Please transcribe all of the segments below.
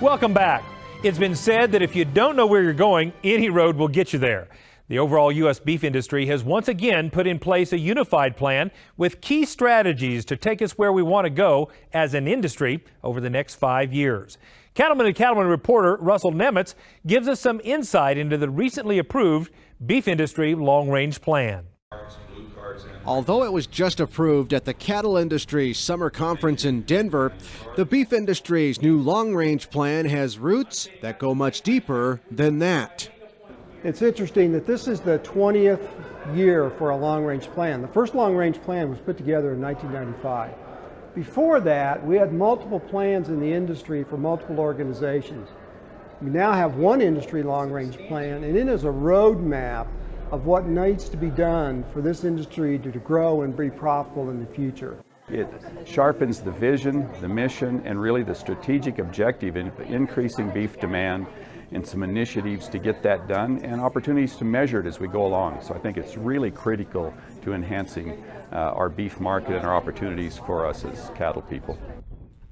Welcome back. It's been said that if you don't know where you're going, any road will get you there. The overall U.S. beef industry has once again put in place a unified plan with key strategies to take us where we want to go as an industry over the next 5 years. Cattlemen and Cattlemen reporter Russell Nemitz gives us some insight into the recently approved beef industry long-range plan. Although it was just approved at the Cattle Industry Summer Conference in Denver, the beef industry's new long-range plan has roots that go much deeper than that. It's interesting that this is the 20th year for a long-range plan. The first long-range plan was put together in 1995. Before that, we had multiple plans in the industry for multiple organizations. We now have one industry long-range plan, and it is a roadmap of what needs to be done for this industry to grow and be profitable in the future. It sharpens the vision, the mission, and really the strategic objective in increasing beef demand, and some initiatives to get that done and opportunities to measure it as we go along. So I think it's really critical to enhancing our beef market and our opportunities for us as cattle people.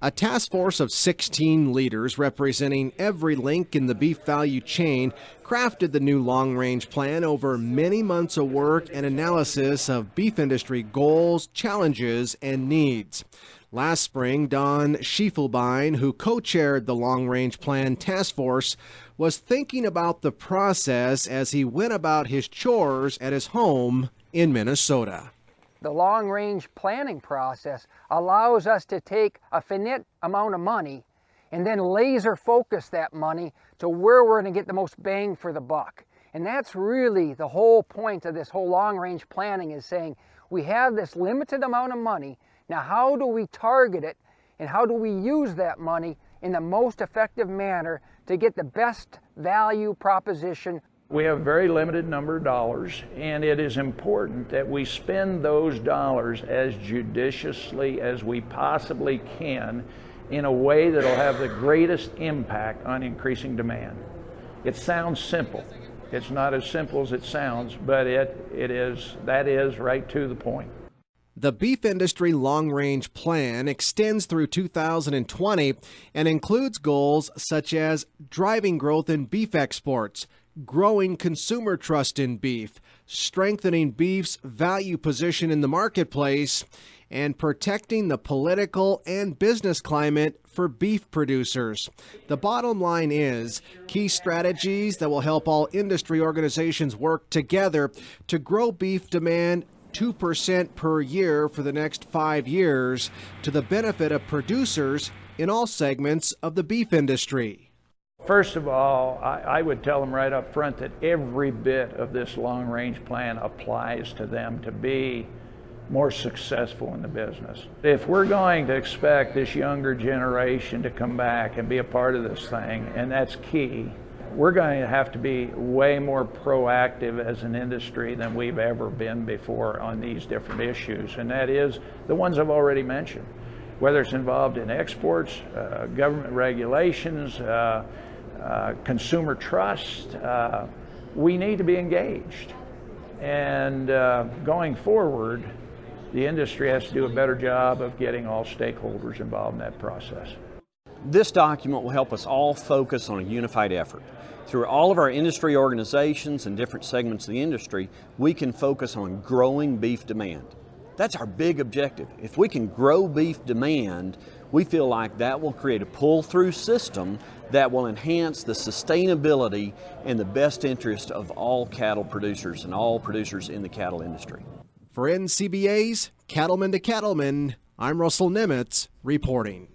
A task force of 16 leaders representing every link in the beef value chain crafted the new long-range plan over many months of work and analysis of beef industry goals, challenges, and needs. Last spring, Don Schiefelbein, who co-chaired the long-range plan task force, was thinking about the process as he went about his chores at his home in Minnesota. The long-range planning process allows us to take a finite amount of money and then laser focus that money to where we're going to get the most bang for the buck. And that's really the whole point of this whole long-range planning, is saying we have this limited amount of money. Now, how do we target it, and how do we use that money in the most effective manner to get the best value proposition? We have a very limited number of dollars, and it is important that we spend those dollars as judiciously as we possibly can in a way that will have the greatest impact on increasing demand. It sounds simple. It's not as simple as it sounds, but that is right to the point. The beef industry long-range plan extends through 2020 and includes goals such as driving growth in beef exports, growing consumer trust in beef, strengthening beef's value position in the marketplace, and protecting the political and business climate for beef producers. The bottom line is key strategies that will help all industry organizations work together to grow beef demand 2% per year for the next 5 years to the benefit of producers in all segments of the beef industry. First of all, I would tell them right up front that every bit of this long-range plan applies to them to be more successful in the business. If we're going to expect this younger generation to come back and be a part of this thing, and that's key, we're going to have to be way more proactive as an industry than we've ever been before on these different issues, and that is the ones I've already mentioned. Whether it's involved in exports, government regulations, consumer trust, we need to be engaged. And going forward, the industry has to do a better job of getting all stakeholders involved in that process. This document will help us all focus on a unified effort. Through all of our industry organizations and different segments of the industry, we can focus on growing beef demand. That's our big objective. If we can grow beef demand, we feel like that will create a pull-through system that will enhance the sustainability and the best interest of all cattle producers and all producers in the cattle industry. For NCBA's Cattlemen to Cattlemen, I'm Russell Nemitz reporting.